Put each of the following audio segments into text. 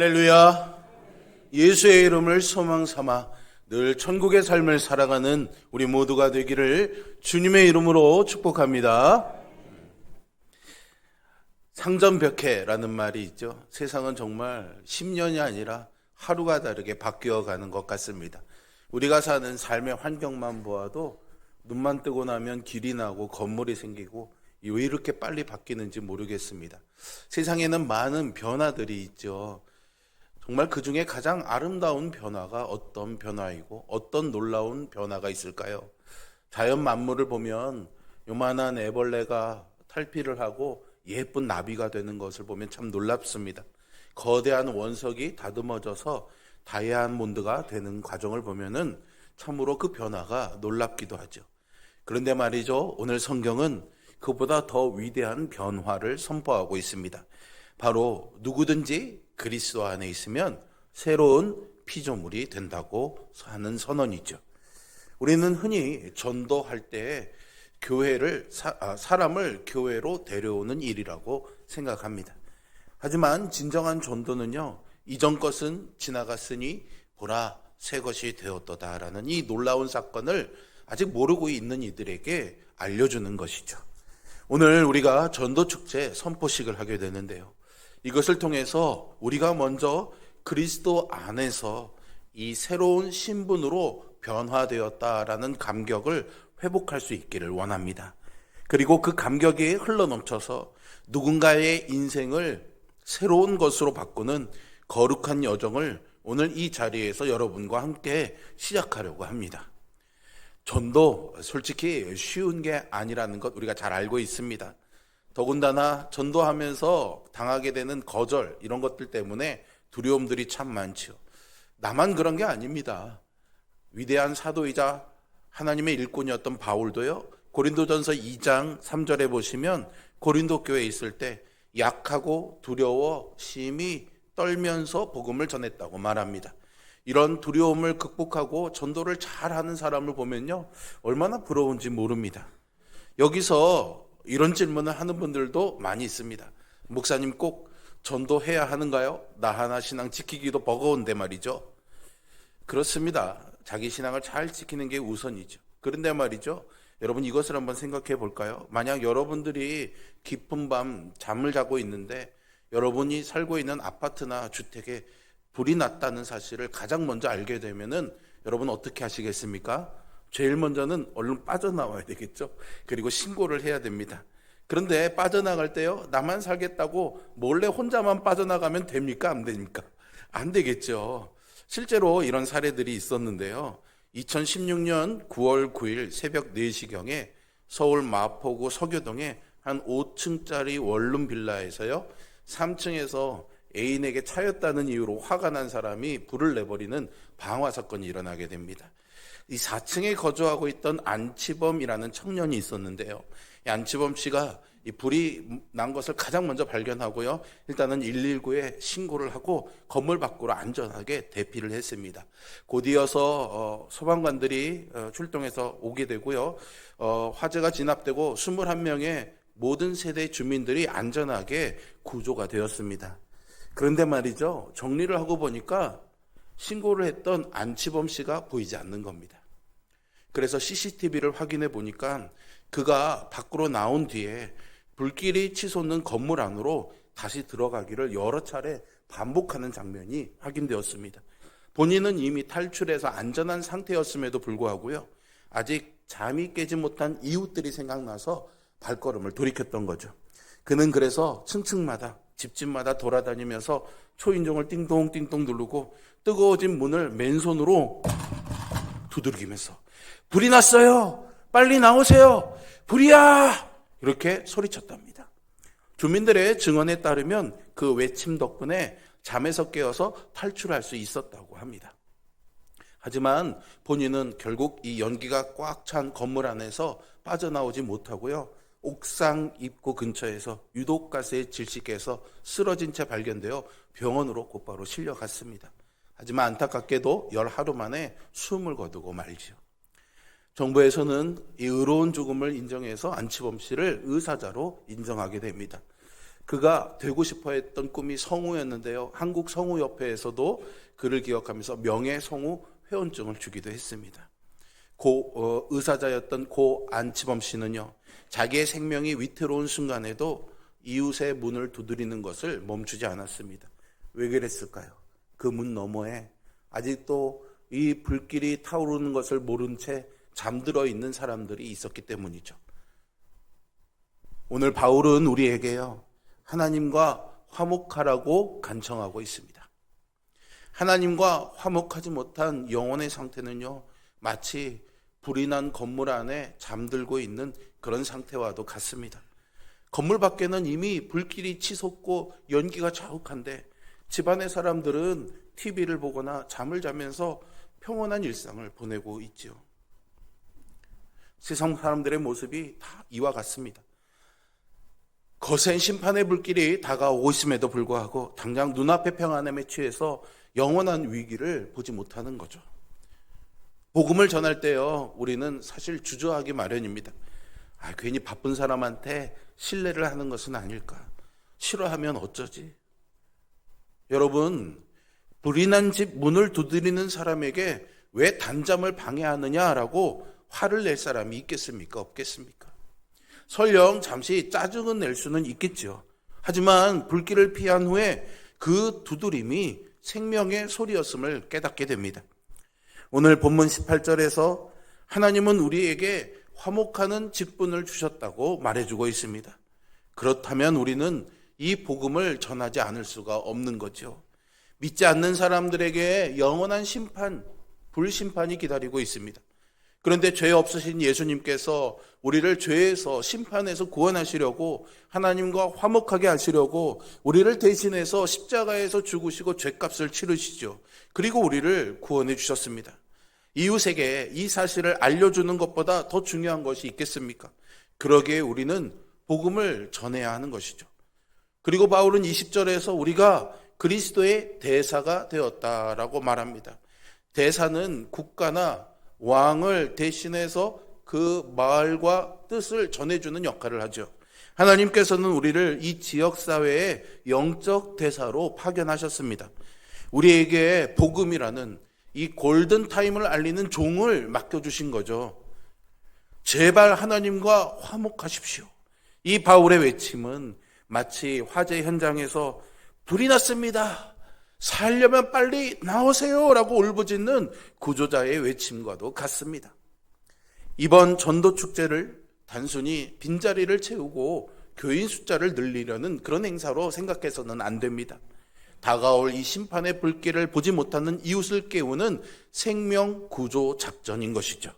할렐루야. 예수의 이름을 소망 삼아 늘 천국의 삶을 살아가는 우리 모두가 되기를 주님의 이름으로 축복합니다. 상전벽해라는 말이 있죠. 세상은 정말 10년이 아니라 하루가 다르게 바뀌어가는 것 같습니다. 우리가 사는 삶의 환경만 보아도 눈만 뜨고 나면 길이 나고 건물이 생기고 왜 이렇게 빨리 바뀌는지 모르겠습니다. 세상에는 많은 변화들이 있죠. 정말 그 중에 가장 아름다운 변화가 어떤 변화이고 어떤 놀라운 변화가 있을까요? 자연 만물을 보면 요만한 애벌레가 탈피를 하고 예쁜 나비가 되는 것을 보면 참 놀랍습니다. 거대한 원석이 다듬어져서 다이아몬드가 되는 과정을 보면은 참으로 그 변화가 놀랍기도 하죠. 그런데 말이죠, 오늘 성경은 그보다 더 위대한 변화를 선포하고 있습니다. 바로 누구든지 그리스도 안에 있으면 새로운 피조물이 된다고 하는 선언이죠. 우리는 흔히 전도할 때 사람을 교회로 데려오는 일이라고 생각합니다. 하지만 진정한 전도는요, 이전 것은 지나갔으니 보라 새 것이 되었도다라는 이 놀라운 사건을 아직 모르고 있는 이들에게 알려주는 것이죠. 오늘 우리가 전도축제 선포식을 하게 되는데요, 이것을 통해서 우리가 먼저 그리스도 안에서 이 새로운 신분으로 변화되었다라는 감격을 회복할 수 있기를 원합니다. 그리고 그 감격이 흘러넘쳐서 누군가의 인생을 새로운 것으로 바꾸는 거룩한 여정을 오늘 이 자리에서 여러분과 함께 시작하려고 합니다. 전도 솔직히 쉬운 게 아니라는 것 우리가 잘 알고 있습니다. 더군다나 전도하면서 당하게 되는 거절 이런 것들 때문에 두려움들이 참 많죠. 나만 그런 게 아닙니다. 위대한 사도이자 하나님의 일꾼이었던 바울도요, 고린도전서 2장 3절에 보시면 고린도 교회에 있을 때 약하고 두려워 심히 떨면서 복음을 전했다고 말합니다. 이런 두려움을 극복하고 전도를 잘하는 사람을 보면요, 얼마나 부러운지 모릅니다. 여기서 이런 질문을 하는 분들도 많이 있습니다. 목사님 꼭 전도해야 하는가요? 나 하나 신앙 지키기도 버거운데 말이죠. 그렇습니다. 자기 신앙을 잘 지키는 게 우선이죠. 그런데 말이죠, 여러분 이것을 한번 생각해 볼까요? 만약 여러분들이 깊은 밤 잠을 자고 있는데 여러분이 살고 있는 아파트나 주택에 불이 났다는 사실을 가장 먼저 알게 되면은 여러분 어떻게 하시겠습니까? 제일 먼저는 얼른 빠져나와야 되겠죠. 그리고 신고를 해야 됩니다. 그런데 빠져나갈 때요, 나만 살겠다고 몰래 혼자만 빠져나가면 됩니까? 안 됩니까? 안 되겠죠. 실제로 이런 사례들이 있었는데요. 2016년 9월 9일 새벽 4시경에 서울 마포구 서교동의 한 5층짜리 원룸 빌라에서요, 3층에서 애인에게 차였다는 이유로 화가 난 사람이 불을 내버리는 방화 사건이 일어나게 됩니다. 이 4층에 거주하고 있던 안치범이라는 청년이 있었는데요, 이 안치범 씨가 이 불이 난 것을 가장 먼저 발견하고요, 일단은 119에 신고를 하고 건물 밖으로 안전하게 대피를 했습니다. 곧 이어서 소방관들이 출동해서 오게 되고요, 화재가 진압되고 21명의 모든 세대 주민들이 안전하게 구조가 되었습니다. 그런데 말이죠, 정리를 하고 보니까 신고를 했던 안치범 씨가 보이지 않는 겁니다. 그래서 CCTV를 확인해 보니까 그가 밖으로 나온 뒤에 불길이 치솟는 건물 안으로 다시 들어가기를 여러 차례 반복하는 장면이 확인되었습니다. 본인은 이미 탈출해서 안전한 상태였음에도 불구하고요, 아직 잠이 깨지 못한 이웃들이 생각나서 발걸음을 돌이켰던 거죠. 그는 그래서 층층마다 집집마다 돌아다니면서 초인종을 띵동띵동 누르고 뜨거워진 문을 맨손으로 두들기면서 불이 났어요, 빨리 나오세요, 불이야, 이렇게 소리쳤답니다. 주민들의 증언에 따르면 그 외침 덕분에 잠에서 깨어서 탈출할 수 있었다고 합니다. 하지만 본인은 결국 이 연기가 꽉 찬 건물 안에서 빠져나오지 못하고요, 옥상 입구 근처에서 유독가스에 질식해서 쓰러진 채 발견되어 병원으로 곧바로 실려갔습니다. 하지만 안타깝게도 열 하루 만에 숨을 거두고 말지요. 정부에서는 이 의로운 죽음을 인정해서 안치범 씨를 의사자로 인정하게 됩니다. 그가 되고 싶어 했던 꿈이 성우였는데요. 한국 성우협회에서도 그를 기억하면서 명예성우 회원증을 주기도 했습니다. 의사자였던 고 안치범 씨는요, 자기의 생명이 위태로운 순간에도 이웃의 문을 두드리는 것을 멈추지 않았습니다. 왜 그랬을까요? 그 문 너머에 아직도 이 불길이 타오르는 것을 모른 채 잠들어 있는 사람들이 있었기 때문이죠. 오늘 바울은 우리에게요, 하나님과 화목하라고 간청하고 있습니다. 하나님과 화목하지 못한 영혼의 상태는요, 마치 불이 난 건물 안에 잠들고 있는 그런 상태와도 같습니다. 건물 밖에는 이미 불길이 치솟고 연기가 자욱한데 집안의 사람들은 TV를 보거나 잠을 자면서 평온한 일상을 보내고 있지요. 세상 사람들의 모습이 다 이와 같습니다. 거센 심판의 불길이 다가오고 있음에도 불구하고 당장 눈앞의 평안함에 취해서 영원한 위기를 보지 못하는 거죠. 복음을 전할 때요, 우리는 사실 주저하기 마련입니다. 괜히 바쁜 사람한테 신뢰를 하는 것은 아닐까? 싫어하면 어쩌지? 여러분, 불이 난 집 문을 두드리는 사람에게 왜 단잠을 방해하느냐라고 화를 낼 사람이 있겠습니까? 없겠습니까? 설령 잠시 짜증은 낼 수는 있겠죠. 하지만 불길을 피한 후에 그 두드림이 생명의 소리였음을 깨닫게 됩니다. 오늘 본문 18절에서 하나님은 우리에게 화목하는 직분을 주셨다고 말해주고 있습니다. 그렇다면 우리는 이 복음을 전하지 않을 수가 없는 거죠. 믿지 않는 사람들에게 영원한 심판, 불심판이 기다리고 있습니다. 그런데 죄 없으신 예수님께서 우리를 죄에서 심판에서 구원하시려고, 하나님과 화목하게 하시려고 우리를 대신해서 십자가에서 죽으시고 죄값을 치르시죠. 그리고 우리를 구원해 주셨습니다. 이웃에게 이 사실을 알려주는 것보다 더 중요한 것이 있겠습니까? 그러기에 우리는 복음을 전해야 하는 것이죠. 그리고 바울은 20절에서 우리가 그리스도의 대사가 되었다라고 말합니다. 대사는 국가나 왕을 대신해서 그 말과 뜻을 전해주는 역할을 하죠. 하나님께서는 우리를 이 지역사회의 영적 대사로 파견하셨습니다. 우리에게 복음이라는 이 골든타임을 알리는 종을 맡겨주신 거죠. 제발 하나님과 화목하십시오. 이 바울의 외침은 마치 화재 현장에서 불이 났습니다, 살려면 빨리 나오세요 라고 울부짖는 구조자의 외침과도 같습니다. 이번 전도축제를 단순히 빈자리를 채우고 교인 숫자를 늘리려는 그런 행사로 생각해서는 안 됩니다. 다가올 이 심판의 불길을 보지 못하는 이웃을 깨우는 생명 구조 작전인 것이죠.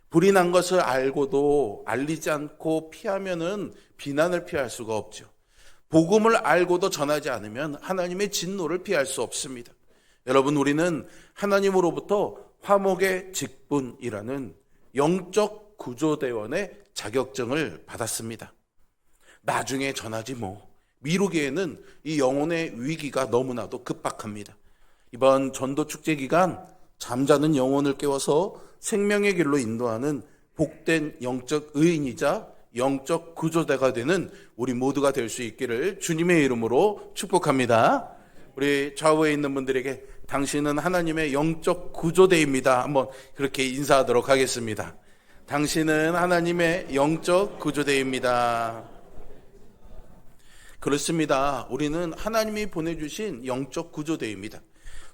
불이 난 것을 알고도 알리지 않고 피하면은 비난을 피할 수가 없죠. 복음을 알고도 전하지 않으면 하나님의 진노를 피할 수 없습니다. 여러분, 우리는 하나님으로부터 화목의 직분이라는 영적 구조대원의 자격증을 받았습니다. 나중에 전하지 뭐. 미루기에는 이 영혼의 위기가 너무나도 급박합니다. 이번 전도축제 기간 잠자는 영혼을 깨워서 생명의 길로 인도하는 복된 영적 의인이자 영적 구조대가 되는 우리 모두가 될 수 있기를 주님의 이름으로 축복합니다. 우리 좌우에 있는 분들에게 당신은 하나님의 영적 구조대입니다. 한번 그렇게 인사하도록 하겠습니다. 당신은 하나님의 영적 구조대입니다. 그렇습니다. 우리는 하나님이 보내주신 영적 구조대입니다.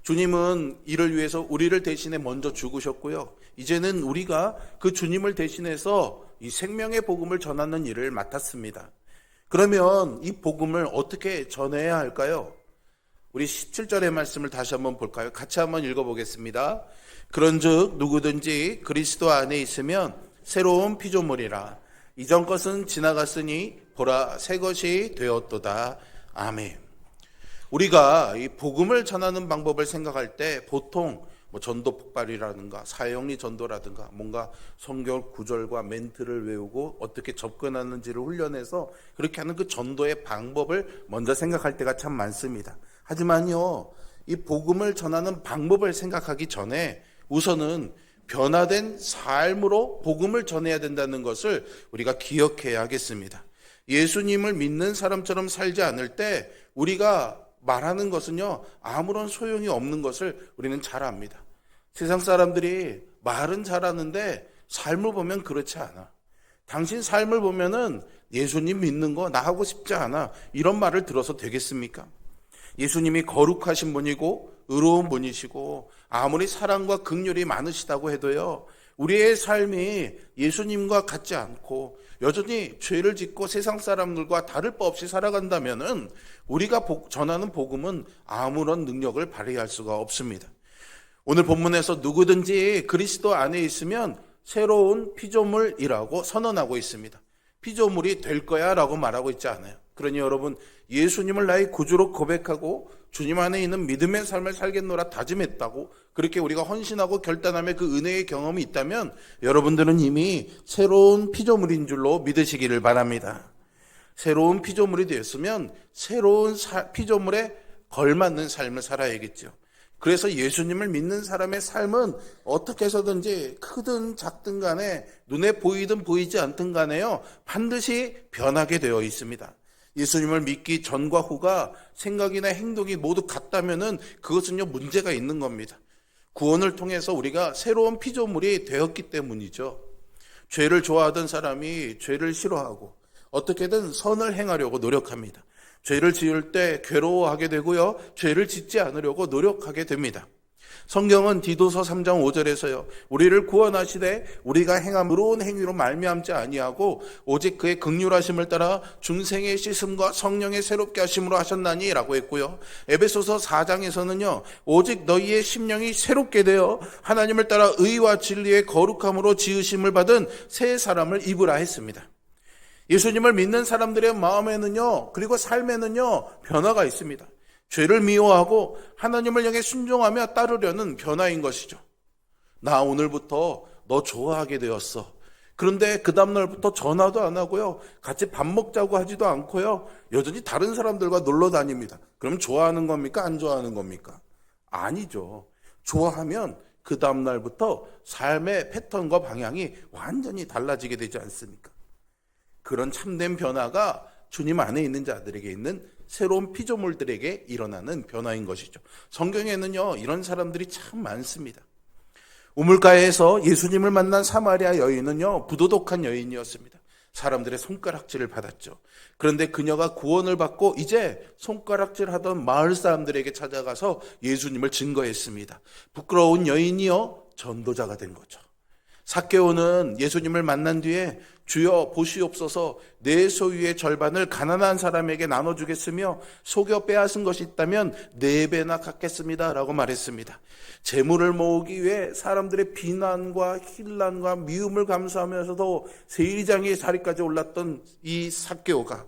주님은 이를 위해서 우리를 대신해 먼저 죽으셨고요. 이제는 우리가 그 주님을 대신해서 이 생명의 복음을 전하는 일을 맡았습니다. 그러면 이 복음을 어떻게 전해야 할까요? 우리 17절의 말씀을 다시 한번 볼까요? 같이 한번 읽어보겠습니다. 그런즉 누구든지 그리스도 안에 있으면 새로운 피조물이라. 이전 것은 지나갔으니 보라 새 것이 되었도다. 아멘. 우리가 이 복음을 전하는 방법을 생각할 때 보통 전도 폭발이라든가 사형리 전도라든가 뭔가 성경 구절과 멘트를 외우고 어떻게 접근하는지를 훈련해서 그렇게 하는 그 전도의 방법을 먼저 생각할 때가 참 많습니다. 하지만요, 이 복음을 전하는 방법을 생각하기 전에 우선은 변화된 삶으로 복음을 전해야 된다는 것을 우리가 기억해야 하겠습니다. 예수님을 믿는 사람처럼 살지 않을 때 우리가 말하는 것은요, 아무런 소용이 없는 것을 우리는 잘 압니다. 세상 사람들이 말은 잘하는데 삶을 보면 그렇지 않아. 당신 삶을 보면은 예수님 믿는 거 나 하고 싶지 않아. 이런 말을 들어서 되겠습니까? 예수님이 거룩하신 분이고 의로운 분이시고 아무리 사랑과 긍휼이 많으시다고 해도요, 우리의 삶이 예수님과 같지 않고 여전히 죄를 짓고 세상 사람들과 다를 바 없이 살아간다면은 우리가 전하는 복음은 아무런 능력을 발휘할 수가 없습니다. 오늘 본문에서 누구든지 그리스도 안에 있으면 새로운 피조물이라고 선언하고 있습니다. 피조물이 될 거야 라고 말하고 있지 않아요. 그러니 여러분, 예수님을 나의 구주로 고백하고 주님 안에 있는 믿음의 삶을 살겠노라 다짐했다고 그렇게 우리가 헌신하고 결단함의 그 은혜의 경험이 있다면 여러분들은 이미 새로운 피조물인 줄로 믿으시기를 바랍니다. 새로운 피조물이 되었으면 새로운 피조물에 걸맞는 삶을 살아야겠죠. 그래서 예수님을 믿는 사람의 삶은 어떻게 해서든지 크든 작든 간에 눈에 보이든 보이지 않든 간에요, 반드시 변하게 되어 있습니다. 예수님을 믿기 전과 후가 생각이나 행동이 모두 같다면은 그것은요, 문제가 있는 겁니다. 구원을 통해서 우리가 새로운 피조물이 되었기 때문이죠. 죄를 좋아하던 사람이 죄를 싫어하고 어떻게든 선을 행하려고 노력합니다. 죄를 지을 때 괴로워하게 되고요, 죄를 짓지 않으려고 노력하게 됩니다. 성경은 디도서 3장 5절에서요, 우리를 구원하시되 우리가 행한 의로운 행위로 말미암지 아니하고 오직 그의 긍휼하심을 따라 중생의 씻음과 성령의 새롭게 하심으로 하셨나니 라고 했고요, 에베소서 4장에서는요 오직 너희의 심령이 새롭게 되어 하나님을 따라 의와 진리의 거룩함으로 지으심을 받은 새 사람을 입으라 했습니다. 예수님을 믿는 사람들의 마음에는요, 그리고 삶에는요, 변화가 있습니다. 죄를 미워하고 하나님을 향해 순종하며 따르려는 변화인 것이죠. 나 오늘부터 너 좋아하게 되었어. 그런데 그 다음날부터 전화도 안 하고요, 같이 밥 먹자고 하지도 않고요, 여전히 다른 사람들과 놀러 다닙니다. 그럼 좋아하는 겁니까? 안 좋아하는 겁니까? 아니죠. 좋아하면 그 다음날부터 삶의 패턴과 방향이 완전히 달라지게 되지 않습니까? 그런 참된 변화가 주님 안에 있는 자들에게 있는 새로운 피조물들에게 일어나는 변화인 것이죠. 성경에는요, 이런 사람들이 참 많습니다. 우물가에서 예수님을 만난 사마리아 여인은요, 부도덕한 여인이었습니다. 사람들의 손가락질을 받았죠. 그런데 그녀가 구원을 받고 이제 손가락질하던 마을 사람들에게 찾아가서 예수님을 증거했습니다. 부끄러운 여인이요, 전도자가 된 거죠. 삭개오는 예수님을 만난 뒤에 주여 보시옵소서, 내 소유의 절반을 가난한 사람에게 나눠주겠으며 속여 빼앗은 것이 있다면 4배나 갚겠습니다 라고 말했습니다. 재물을 모으기 위해 사람들의 비난과 힐난과 미움을 감수하면서도 세리장의 자리까지 올랐던 이 삭개오가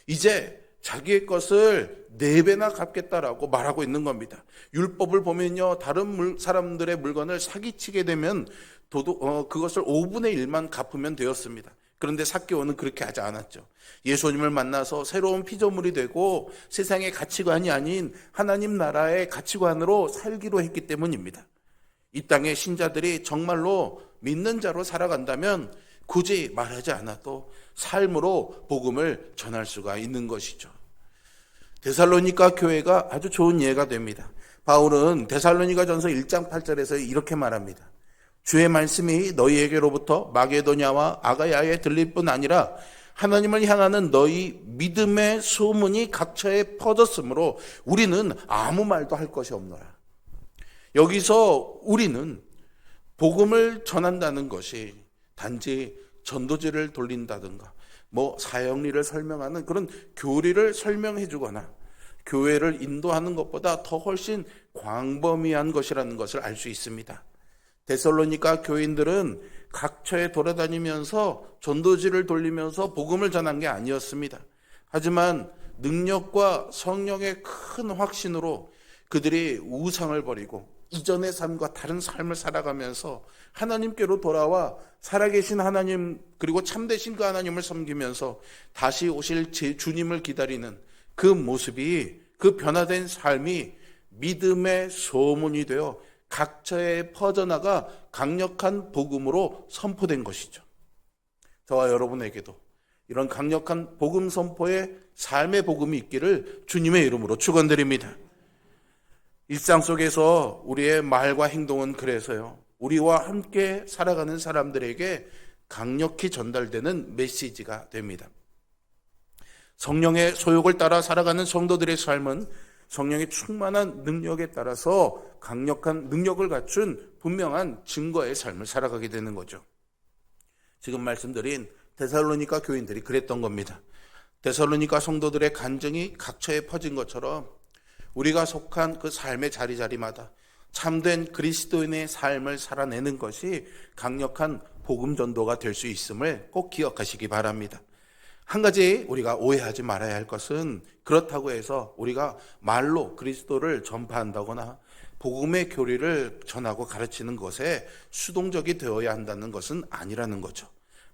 이제 자기의 것을 4배나 갚겠다라고 말하고 있는 겁니다. 율법을 보면요, 다른 사람들의 물건을 사기치게 되면 그것을 5분의 1만 갚으면 되었습니다. 그런데 삭개오는 그렇게 하지 않았죠. 예수님을 만나서 새로운 피조물이 되고 세상의 가치관이 아닌 하나님 나라의 가치관으로 살기로 했기 때문입니다. 이 땅의 신자들이 정말로 믿는 자로 살아간다면 굳이 말하지 않아도 삶으로 복음을 전할 수가 있는 것이죠. 데살로니가 교회가 아주 좋은 예가 됩니다. 바울은 데살로니가전서 1장 8절에서 이렇게 말합니다. 주의 말씀이 너희에게로부터 마게도냐와 아가야에 들릴 뿐 아니라 하나님을 향하는 너희 믿음의 소문이 각처에 퍼졌으므로 우리는 아무 말도 할 것이 없노라. 여기서 우리는 복음을 전한다는 것이 단지 전도지를 돌린다든가 사역리를 설명하는 그런 교리를 설명해 주거나 교회를 인도하는 것보다 더 훨씬 광범위한 것이라는 것을 알 수 있습니다. 데살로니가 교인들은 각처에 돌아다니면서 전도지를 돌리면서 복음을 전한 게 아니었습니다. 하지만 능력과 성령의 큰 확신으로 그들이 우상을 버리고 이전의 삶과 다른 삶을 살아가면서 하나님께로 돌아와 살아계신 하나님 그리고 참되신 그 하나님을 섬기면서 다시 오실 주님을 기다리는 그 모습이, 그 변화된 삶이 믿음의 소문이 되어 각처에 퍼져나가 강력한 복음으로 선포된 것이죠. 저와 여러분에게도 이런 강력한 복음 선포의 삶의 복음이 있기를 주님의 이름으로 축원드립니다. 일상 속에서 우리의 말과 행동은 그래서요, 우리와 함께 살아가는 사람들에게 강력히 전달되는 메시지가 됩니다. 성령의 소욕을 따라 살아가는 성도들의 삶은 성령의 충만한 능력에 따라서 강력한 능력을 갖춘 분명한 증거의 삶을 살아가게 되는 거죠. 지금 말씀드린 데살로니가 교인들이 그랬던 겁니다. 데살로니가 성도들의 간증이 각처에 퍼진 것처럼 우리가 속한 그 삶의 자리자리마다 참된 그리스도인의 삶을 살아내는 것이 강력한 복음 전도가 될 수 있음을 꼭 기억하시기 바랍니다. 한 가지 우리가 오해하지 말아야 할 것은, 그렇다고 해서 우리가 말로 그리스도를 전파한다거나 복음의 교리를 전하고 가르치는 것에 수동적이 되어야 한다는 것은 아니라는 거죠.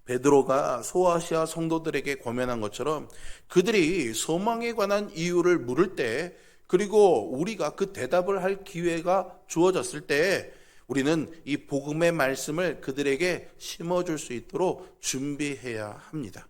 베드로가 소아시아 성도들에게 권면한 것처럼 그들이 소망에 관한 이유를 물을 때, 그리고 우리가 그 대답을 할 기회가 주어졌을 때 우리는 이 복음의 말씀을 그들에게 심어줄 수 있도록 준비해야 합니다.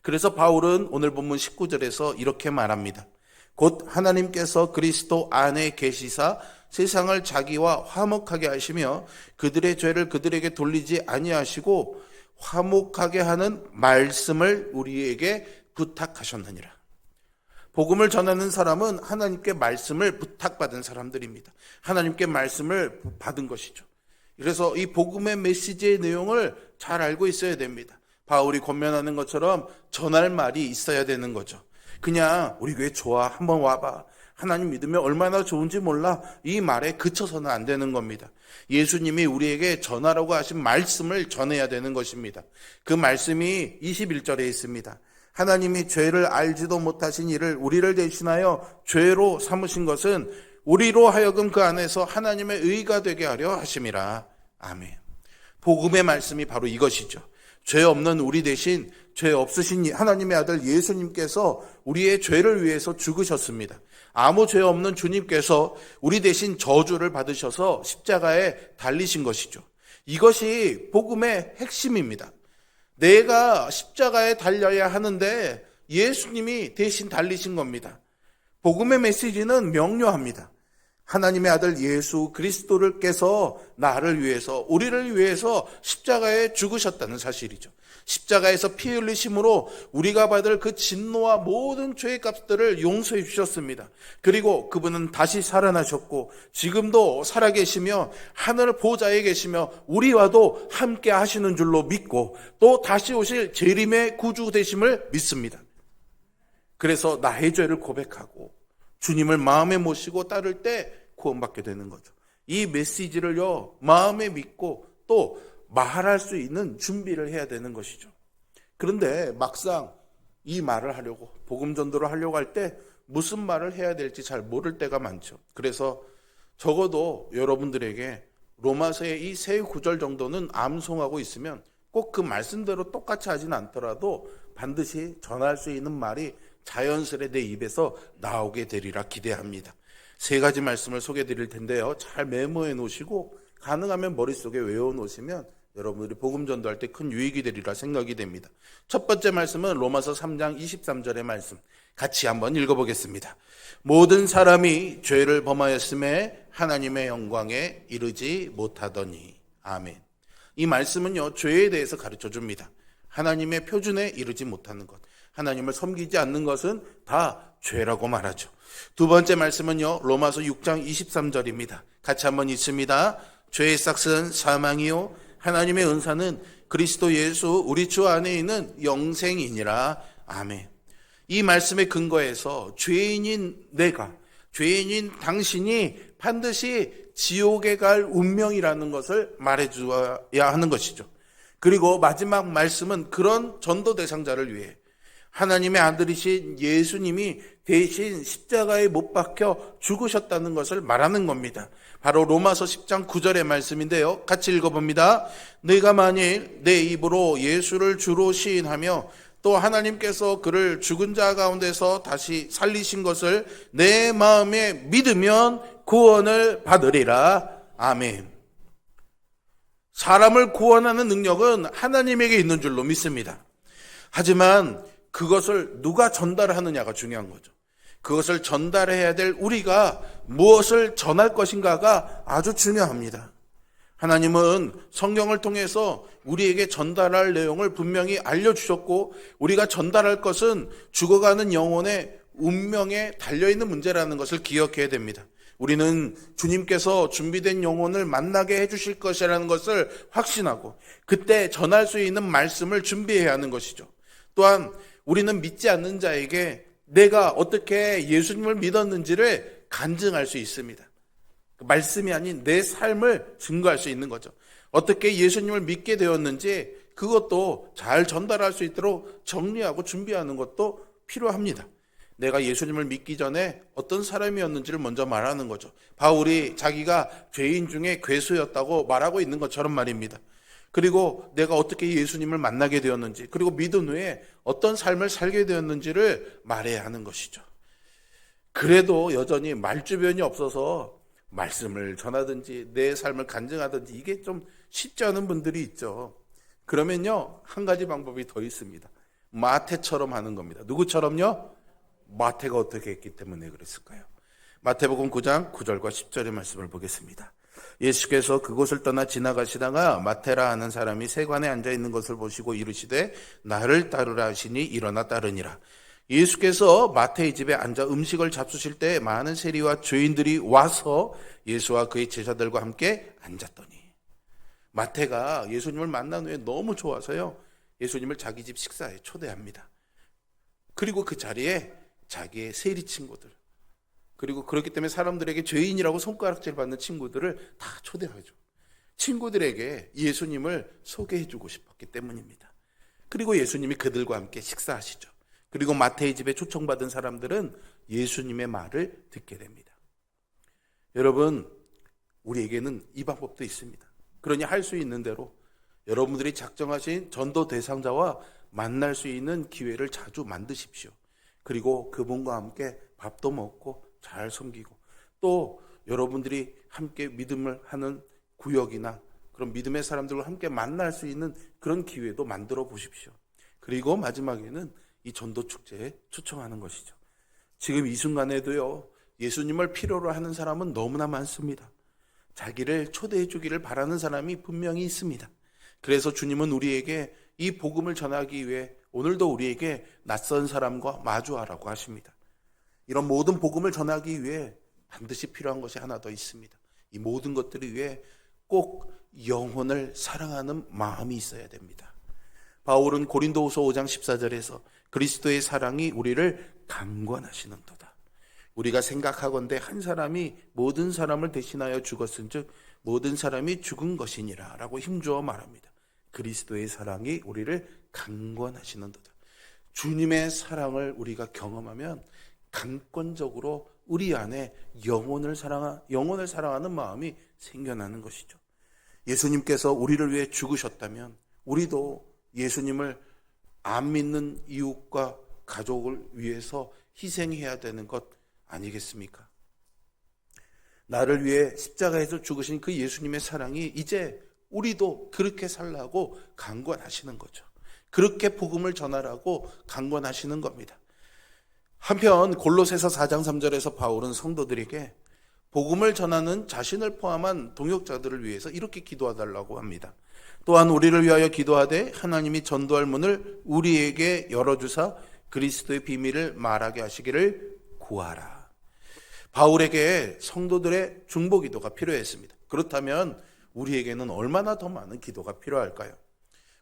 그래서 바울은 오늘 본문 19절에서 이렇게 말합니다. 곧 하나님께서 그리스도 안에 계시사 세상을 자기와 화목하게 하시며 그들의 죄를 그들에게 돌리지 아니하시고 화목하게 하는 말씀을 우리에게 부탁하셨느니라. 복음을 전하는 사람은 하나님께 말씀을 부탁받은 사람들입니다. 하나님께 말씀을 받은 것이죠. 그래서 이 복음의 메시지의 내용을 잘 알고 있어야 됩니다. 바울이 권면하는 것처럼 전할 말이 있어야 되는 거죠. 그냥 우리 교회 좋아, 한번 와봐, 하나님 믿으면 얼마나 좋은지 몰라, 이 말에 그쳐서는 안 되는 겁니다. 예수님이 우리에게 전하라고 하신 말씀을 전해야 되는 것입니다. 그 말씀이 21절에 있습니다. 하나님이 죄를 알지도 못하신 이를 우리를 대신하여 죄로 삼으신 것은 우리로 하여금 그 안에서 하나님의 의가 되게 하려 하심이라. 아멘. 복음의 말씀이 바로 이것이죠. 죄 없는 우리 대신 죄 없으신 하나님의 아들 예수님께서 우리의 죄를 위해서 죽으셨습니다. 아무 죄 없는 주님께서 우리 대신 저주를 받으셔서 십자가에 달리신 것이죠. 이것이 복음의 핵심입니다. 내가 십자가에 달려야 하는데 예수님이 대신 달리신 겁니다. 복음의 메시지는 명료합니다. 하나님의 아들 예수 그리스도께서 나를 위해서, 우리를 위해서 십자가에 죽으셨다는 사실이죠. 십자가에서 피 흘리심으로 우리가 받을 그 진노와 모든 죄의 값들을 용서해 주셨습니다. 그리고 그분은 다시 살아나셨고 지금도 살아계시며 하늘 보좌에 계시며 우리와도 함께 하시는 줄로 믿고 또 다시 오실 재림의 구주 되심을 믿습니다. 그래서 나의 죄를 고백하고 주님을 마음에 모시고 따를 때 구원받게 되는 거죠. 이 메시지를요, 마음에 믿고 또 말할 수 있는 준비를 해야 되는 것이죠. 그런데 막상 이 말을 하려고, 복음 전도를 하려고 할 때 무슨 말을 해야 될지 잘 모를 때가 많죠. 그래서 적어도 여러분들에게 로마서의 이 세 구절 정도는 암송하고 있으면 꼭 그 말씀대로 똑같이 하진 않더라도 반드시 전할 수 있는 말이 자연스레 내 입에서 나오게 되리라 기대합니다. 세 가지 말씀을 소개해 드릴 텐데요. 잘 메모해 놓으시고 가능하면 머릿속에 외워 놓으시면 여러분들이 복음 전도할 때 큰 유익이 되리라 생각이 됩니다. 첫 번째 말씀은 로마서 3장 23절의 말씀. 같이 한번 읽어보겠습니다. 모든 사람이 죄를 범하였음에 하나님의 영광에 이르지 못하더니. 아멘. 이 말씀은요, 죄에 대해서 가르쳐 줍니다. 하나님의 표준에 이르지 못하는 것, 하나님을 섬기지 않는 것은 다 죄라고 말하죠. 두 번째 말씀은요, 로마서 6장 23절입니다. 같이 한번 읽습니다. 죄의 싹은 사망이요 하나님의 은사는 그리스도 예수 우리 주 안에 있는 영생이니라. 아멘. 이 말씀의 근거에서 죄인인 내가, 죄인인 당신이 반드시 지옥에 갈 운명이라는 것을 말해줘야 하는 것이죠. 그리고 마지막 말씀은 그런 전도 대상자를 위해 하나님의 아들이신 예수님이 대신 십자가에 못 박혀 죽으셨다는 것을 말하는 겁니다. 바로 로마서 10장 9절의 말씀인데요. 같이 읽어봅니다. 내가 만일 내 입으로 예수를 주로 시인하며 또 하나님께서 그를 죽은 자 가운데서 다시 살리신 것을 내 마음에 믿으면 구원을 받으리라. 아멘. 사람을 구원하는 능력은 하나님에게 있는 줄로 믿습니다. 하지만 그것을 누가 전달하느냐가 중요한 거죠. 그것을 전달해야 될 우리가 무엇을 전할 것인가가 아주 중요합니다. 하나님은 성경을 통해서 우리에게 전달할 내용을 분명히 알려주셨고, 우리가 전달할 것은 죽어가는 영혼의 운명에 달려있는 문제라는 것을 기억해야 됩니다. 우리는 주님께서 준비된 영혼을 만나게 해주실 것이라는 것을 확신하고, 그때 전할 수 있는 말씀을 준비해야 하는 것이죠. 또한 우리는 믿지 않는 자에게 내가 어떻게 예수님을 믿었는지를 간증할 수 있습니다. 말씀이 아닌 내 삶을 증거할 수 있는 거죠. 어떻게 예수님을 믿게 되었는지 그것도 잘 전달할 수 있도록 정리하고 준비하는 것도 필요합니다. 내가 예수님을 믿기 전에 어떤 사람이었는지를 먼저 말하는 거죠. 바울이 자기가 죄인 중에 괴수였다고 말하고 있는 것처럼 말입니다. 그리고 내가 어떻게 예수님을 만나게 되었는지, 그리고 믿은 후에 어떤 삶을 살게 되었는지를 말해야 하는 것이죠. 그래도 여전히 말주변이 없어서 말씀을 전하든지 내 삶을 간증하든지 이게 좀 쉽지 않은 분들이 있죠. 그러면요, 한 가지 방법이 더 있습니다. 마태처럼 하는 겁니다. 누구처럼요? 마태가 어떻게 했기 때문에 그랬을까요? 마태복음 9장 9절과 10절의 말씀을 보겠습니다. 예수께서 그곳을 떠나 지나가시다가 마테라 하는 사람이 세관에 앉아 있는 것을 보시고 이르시되 나를 따르라 하시니 일어나 따르니라. 예수께서 마태의 집에 앉아 음식을 잡수실 때 많은 세리와 죄인들이 와서 예수와 그의 제자들과 함께 앉았더니, 마태가 예수님을 만난 후에 너무 좋아서요, 예수님을 자기 집 식사에 초대합니다. 그리고 그 자리에 자기의 세리 친구들, 그리고 그렇기 때문에 사람들에게 죄인이라고 손가락질 받는 친구들을 다 초대하죠. 친구들에게 예수님을 소개해주고 싶었기 때문입니다. 그리고 예수님이 그들과 함께 식사하시죠. 그리고 마태의 집에 초청받은 사람들은 예수님의 말을 듣게 됩니다. 여러분, 우리에게는 이 방법도 있습니다. 그러니 할 수 있는 대로 여러분들이 작정하신 전도 대상자와 만날 수 있는 기회를 자주 만드십시오. 그리고 그분과 함께 밥도 먹고 잘 섬기고, 또 여러분들이 함께 믿음을 하는 구역이나 그런 믿음의 사람들과 함께 만날 수 있는 그런 기회도 만들어 보십시오. 그리고 마지막에는 이 전도 축제에 초청하는 것이죠. 지금 이 순간에도요, 예수님을 필요로 하는 사람은 너무나 많습니다. 자기를 초대해 주기를 바라는 사람이 분명히 있습니다. 그래서 주님은 우리에게 이 복음을 전하기 위해 오늘도 우리에게 낯선 사람과 마주하라고 하십니다. 이런 모든 복음을 전하기 위해 반드시 필요한 것이 하나 더 있습니다. 이 모든 것들을 위해 꼭 영혼을 사랑하는 마음이 있어야 됩니다. 바울은 고린도후서 5장 14절에서 그리스도의 사랑이 우리를 강권하시는도다. 우리가 생각하건대 한 사람이 모든 사람을 대신하여 죽었은즉 모든 사람이 죽은 것이니라 라고 힘주어 말합니다. 그리스도의 사랑이 우리를 강권하시는도다. 주님의 사랑을 우리가 경험하면 강권적으로 우리 안에 영혼을 사랑하는 마음이 생겨나는 것이죠. 예수님께서 우리를 위해 죽으셨다면 우리도 예수님을 안 믿는 이웃과 가족을 위해서 희생해야 되는 것 아니겠습니까? 나를 위해 십자가에서 죽으신 그 예수님의 사랑이 이제 우리도 그렇게 살라고 강권하시는 거죠. 그렇게 복음을 전하라고 강권하시는 겁니다. 한편 골로새서 4장 3절에서 바울은 성도들에게 복음을 전하는 자신을 포함한 동역자들을 위해서 이렇게 기도해달라고 합니다. 또한 우리를 위하여 기도하되 하나님이 전도할 문을 우리에게 열어주사 그리스도의 비밀을 말하게 하시기를 구하라. 바울에게 성도들의 중보 기도가 필요했습니다. 그렇다면 우리에게는 얼마나 더 많은 기도가 필요할까요?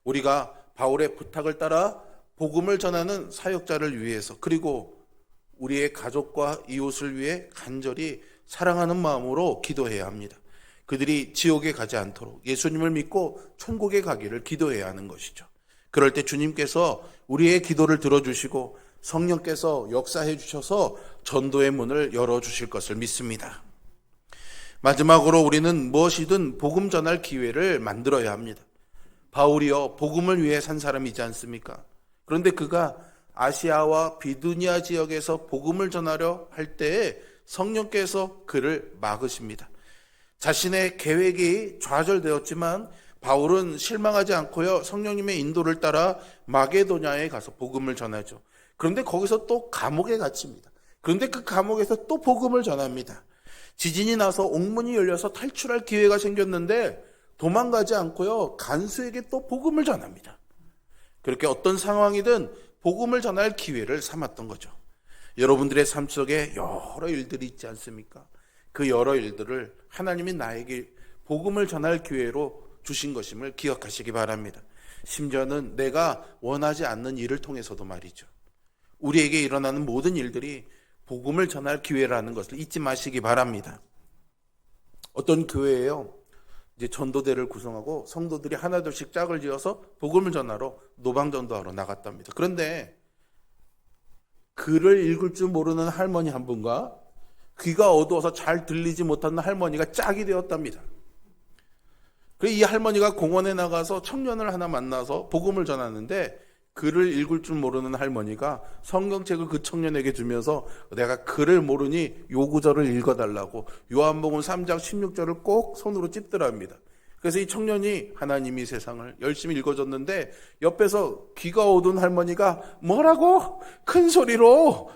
우리가 바울의 부탁을 따라 복음을 전하는 사역자를 위해서, 그리고 우리의 가족과 이웃을 위해 간절히 사랑하는 마음으로 기도해야 합니다. 그들이 지옥에 가지 않도록 예수님을 믿고 천국에 가기를 기도해야 하는 것이죠. 그럴 때 주님께서 우리의 기도를 들어주시고 성령께서 역사해 주셔서 전도의 문을 열어주실 것을 믿습니다. 마지막으로 우리는 무엇이든 복음 전할 기회를 만들어야 합니다. 바울이요, 복음을 위해 산 사람이지 않습니까? 그런데 그가 아시아와 비두니아 지역에서 복음을 전하려 할 때에 성령께서 그를 막으십니다. 자신의 계획이 좌절되었지만 바울은 실망하지 않고요, 성령님의 인도를 따라 마게도냐에 가서 복음을 전하죠. 그런데 거기서 또 감옥에 갇힙니다. 그런데 그 감옥에서 또 복음을 전합니다. 지진이 나서 옥문이 열려서 탈출할 기회가 생겼는데 도망가지 않고요, 간수에게 또 복음을 전합니다. 그렇게 어떤 상황이든 복음을 전할 기회를 삼았던 거죠. 여러분들의 삶 속에 여러 일들이 있지 않습니까? 그 여러 일들을 하나님이 나에게 복음을 전할 기회로 주신 것임을 기억하시기 바랍니다. 심지어는 내가 원하지 않는 일을 통해서도 말이죠. 우리에게 일어나는 모든 일들이 복음을 전할 기회라는 것을 잊지 마시기 바랍니다. 어떤 교회에요, 이제 전도대를 구성하고 성도들이 하나둘씩 짝을 지어서 복음을 전하러 노방전도하러 나갔답니다. 그런데 글을 읽을 줄 모르는 할머니 한 분과 귀가 어두워서 잘 들리지 못하는 할머니가 짝이 되었답니다. 이 할머니가 공원에 나가서 청년을 하나 만나서 복음을 전하는데 글을 읽을 줄 모르는 할머니가 성경책을 그 청년에게 주면서 내가 글을 모르니 요 구절을 읽어달라고 요한복음 3장 16절을 꼭 손으로 찝더랍니다. 그래서 이 청년이 하나님이 세상을 열심히 읽어줬는데 옆에서 귀가 어두운 할머니가 뭐라고? 큰 소리로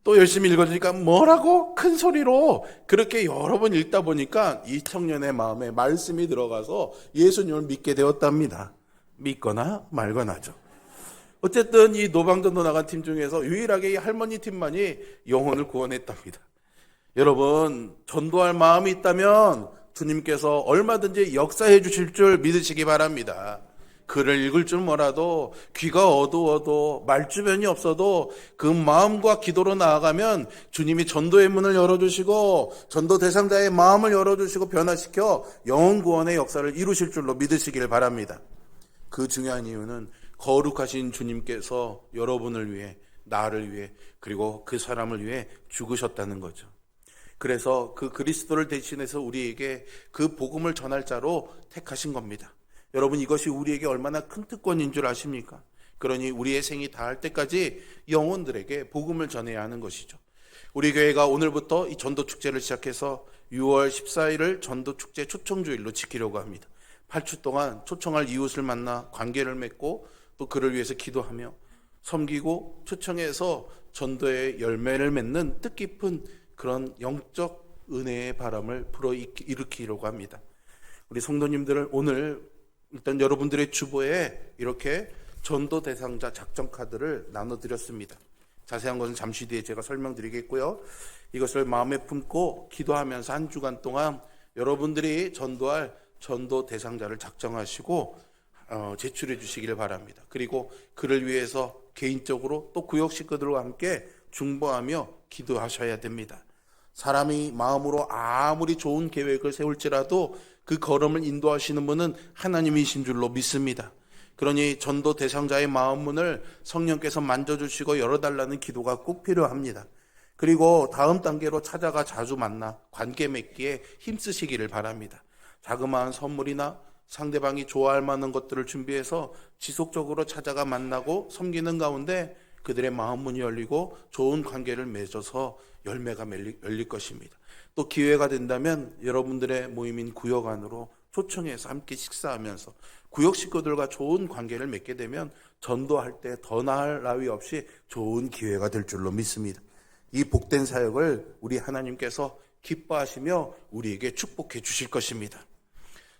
또 열심히 읽어주니까 뭐라고? 큰 소리로. 그렇게 여러 번 읽다 보니까 이 청년의 마음에 말씀이 들어가서 예수님을 믿게 되었답니다. 믿거나 말거나죠. 어쨌든 이 노방전도 나간 팀 중에서 유일하게 이 할머니 팀만이 영혼을 구원했답니다. 여러분, 전도할 마음이 있다면 주님께서 얼마든지 역사해 주실 줄 믿으시기 바랍니다. 글을 읽을 줄 몰라도, 귀가 어두워도, 말주변이 없어도 그 마음과 기도로 나아가면 주님이 전도의 문을 열어주시고 전도 대상자의 마음을 열어주시고 변화시켜 영혼 구원의 역사를 이루실 줄로 믿으시길 바랍니다. 그 중요한 이유는 거룩하신 주님께서 여러분을 위해, 나를 위해, 그리고 그 사람을 위해 죽으셨다는 거죠. 그래서 그 그리스도를 대신해서 우리에게 그 복음을 전할 자로 택하신 겁니다. 여러분, 이것이 우리에게 얼마나 큰 특권인 줄 아십니까? 그러니 우리의 생이 다할 때까지 영혼들에게 복음을 전해야 하는 것이죠. 우리 교회가 오늘부터 이 전도축제를 시작해서 6월 14일을 전도축제 초청주일로 지키려고 합니다. 8주 동안 초청할 이웃을 만나 관계를 맺고 또 그를 위해서 기도하며 섬기고 초청해서 전도의 열매를 맺는 뜻깊은 그런 영적 은혜의 바람을 불어일으키려고 합니다. 우리 성도님들을 오늘 일단 여러분들의 주보에 이렇게 전도 대상자 작전 카드를 나눠드렸습니다. 자세한 것은 잠시 뒤에 제가 설명드리겠고요. 이것을 마음에 품고 기도하면서 한 주간 동안 여러분들이 전도할 전도 대상자를 작정하시고 제출해 주시기를 바랍니다. 그리고 그를 위해서 개인적으로 또 구역 식구들과 함께 중보하며 기도하셔야 됩니다. 사람이 마음으로 아무리 좋은 계획을 세울지라도 그 걸음을 인도하시는 분은 하나님이신 줄로 믿습니다. 그러니 전도 대상자의 마음문을 성령께서 만져주시고 열어달라는 기도가 꼭 필요합니다. 그리고 다음 단계로 찾아가 자주 만나 관계 맺기에 힘쓰시기를 바랍니다. 자그마한 선물이나 상대방이 좋아할 만한 것들을 준비해서 지속적으로 찾아가 만나고 섬기는 가운데 그들의 마음문이 열리고 좋은 관계를 맺어서 열매가 열릴 것입니다. 또 기회가 된다면 여러분들의 모임인 구역 안으로 초청해서 함께 식사하면서 구역 식구들과 좋은 관계를 맺게 되면 전도할 때 더 나을 나위 없이 좋은 기회가 될 줄로 믿습니다. 이 복된 사역을 우리 하나님께서 기뻐하시며 우리에게 축복해 주실 것입니다.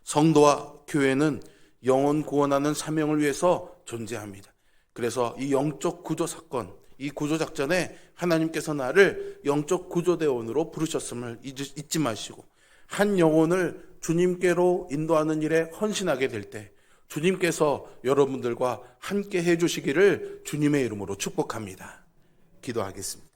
성도와 교회는 영혼 구원하는 사명을 위해서 존재합니다. 그래서 이 영적 구조 사건, 이 구조 작전에 하나님께서 나를 영적 구조대원으로 부르셨음을 잊지 마시고 한 영혼을 주님께로 인도하는 일에 헌신하게 될 때 주님께서 여러분들과 함께 해주시기를 주님의 이름으로 축복합니다. 기도하겠습니다.